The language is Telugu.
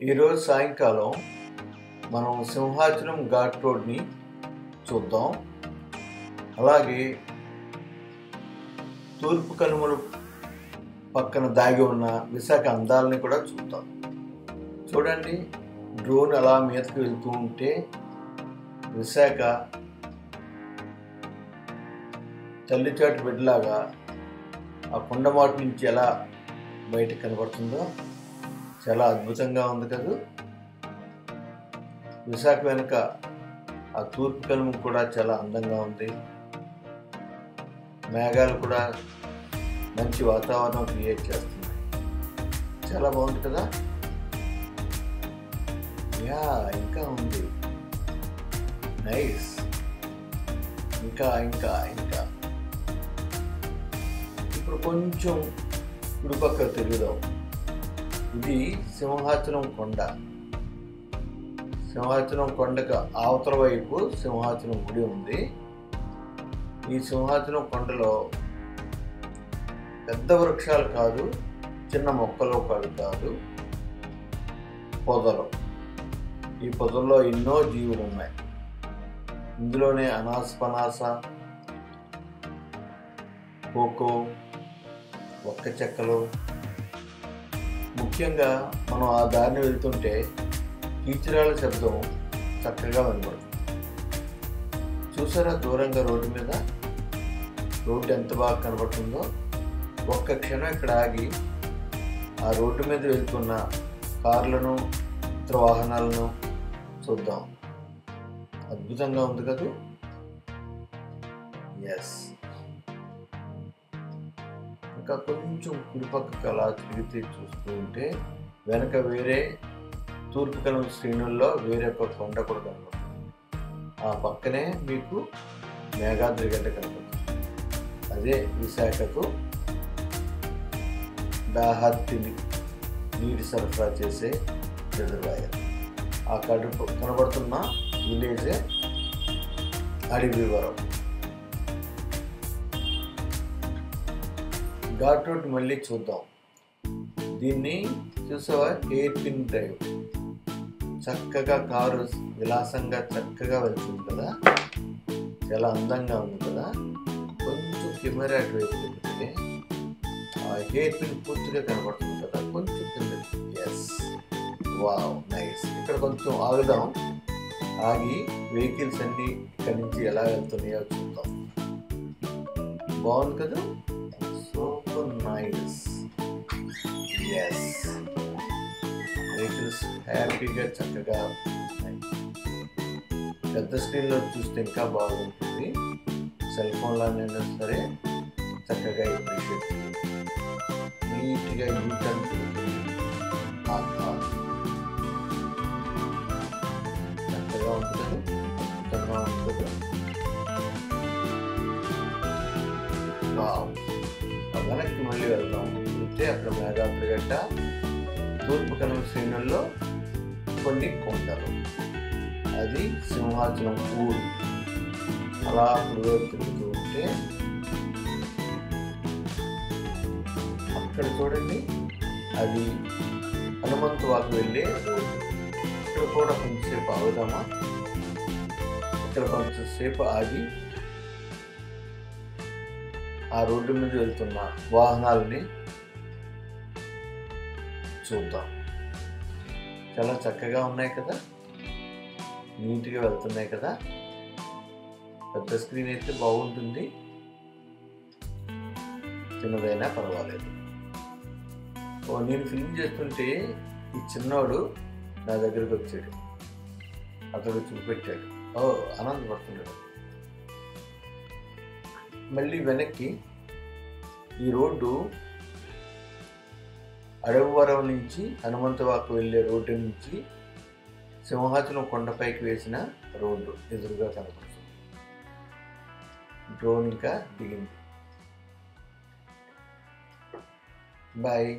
ఈరోజు సాయంకాలం మనం సింహాచలం ఘాట్ రోడ్ని చూద్దాం. అలాగే తూర్పు కనుమలు పక్కన దాగి ఉన్న విశాఖ అందాలని కూడా చూద్దాం. చూడండి, డ్రోన్ అలా మీదకి వెళ్తూ ఉంటే విశాఖ తల్లిచాటు బిడ్డలాగా ఆ కొండమాటు నుంచి ఎలా బయటకు కనబడుతుందో చాలా అద్భుతంగా ఉంది కదా. విశాఖ వెనుక ఆ తూర్పు కనుమ కూడా చాలా అందంగా ఉంది. మేఘాలు కూడా మంచి వాతావరణం క్రియేట్ చేస్తున్నాయి. చాలా బాగుంది కదా. ఇంకా ఉంది, నైస్. ఇంకా ఇంకా ఇంకా ఇప్పుడు కొంచెం కుడిపక్క తిరుగుదాం. ఇది సింహాచలం కొండ. సింహాచలం కొండకు అవతల వైపు సింహాచలం గుడి ఉంది. ఈ సింహాచలం కొండలో పెద్ద వృక్షాలు కాదు, చిన్న మొక్కలు కాదు, పొదలు. ఈ పొదల్లో ఎన్నో జీవులు ఉన్నాయి. ఇందులోనే అనాసపనాస, కోకో, ఒక్క చెక్కలు. ముఖ్యంగా మనం ఆ దారిని వెళ్తుంటే కీచురాళ్ళ శబ్దం చక్కగా వినబడుతుంది. చూసారా దూరంగా రోడ్డు మీద రోడ్డు ఎంత బాగా కనబడుతుందో. ఒక్క క్షణం ఇక్కడ ఆగి ఆ రోడ్డు మీద వెళ్తున్న కార్లను, ఇతర వాహనాలను చూద్దాం. అద్భుతంగా ఉంది కదా. ఎస్, ఇంకా కొంచెం కుడిపక్కకు అలా తిరిగితే చూస్తూ ఉంటే వెనక వేరే తూర్పు కనుమ శ్రేణుల్లో వేరే ఒక కొండ కూడా కనబడుతుంది. ఆ పక్కనే మీకు మేఘాద్రి గడ్డ కనబడుతుంది. అదే విశాఖకు దాహార్తిని నీటి సరఫరా చేసే రిజర్వాయర్. ఆ కనబడుతున్న విలేజే అడవివరం. ఘాట్ రోడ్ మళ్ళీ చూద్దాం. దీన్ని చూసావా, ఎయిర్ పిన్ డ్రైవ్. చక్కగా కారు విలాసంగా చక్కగా వెళ్తుంది కదా. చాలా అందంగా ఉంది కదా. కొంచెం కెమెరా అటువైపు తిప్పితే ఆ హెయిర్ పిన్ పూర్తిగా కనబడుతుంది కదా. కొంచెం కింద. Yes, wow, nice. ఇక్కడ కొంచెం ఆగుదాం. ఆగి వెహికల్స్ అన్ని ఇక్కడి నుంచి ఎలా వెళ్తున్నాయో చూద్దాం. బాగుంది కదా. Super nice. ఎస్, వెహికల్స్ హ్యాపీగా చక్కగా ఉన్నాయి. పెద్ద స్క్రీన్లో చూస్తే ఇంకా బాగుంటుంది. సెల్ ఫోన్లోనైనా సరే చక్కగా అప్రిషియేట్ నీట్గా యూటర్న్ తిరుగుతుంది. చక్కగా ఉంటుంది, చక్కగా ఉంటుంది. వెనక్కి మళ్ళీ వెళ్దాం. చూస్తే అక్కడ మేఘాద్రి గడ్డ, తూర్పు కనుమ శ్రేణుల్లో కొన్ని కొండలు. అది సింహాచలం ఊరు. అలా కుడివైపు తిరుగుతూ ఉంటే అక్కడ చూడండి, అది హనుమంతు వాకు వెళ్ళే రోడ్డు. ఇక్కడ కూడా కొంచెంసేపు ఆగుదామా. ఇక్కడ కొంచెంసేపు ఆగి ఆ రోడ్డు మీద వెళ్తున్న వాహనాలని చూద్దాం. చాలా చక్కగా ఉన్నాయి కదా, నీట్గా వెళ్తున్నాయి కదా. పెద్ద స్క్రీన్ అయితే బాగుంటుంది, చిన్నదైనా పర్వాలేదు. నేను ఫిల్మ్ చేస్తుంటే ఈ చిన్నవాడు నా దగ్గరికి వచ్చాడు. అతడు చూపెట్టాడు. ఆనందపడుతున్నాడు. మళ్ళీ వెనక్కి ఈ రోడ్డు అడవివరం నుంచి హనుమంతవాకు వెళ్ళే రోడ్డు నుంచి సింహాచలం కొండపైకి వేసిన రోడ్డు ఎదురుగా కనపడుతుంది. డ్రోన్ ఇంకా దిగింది. బాయ్.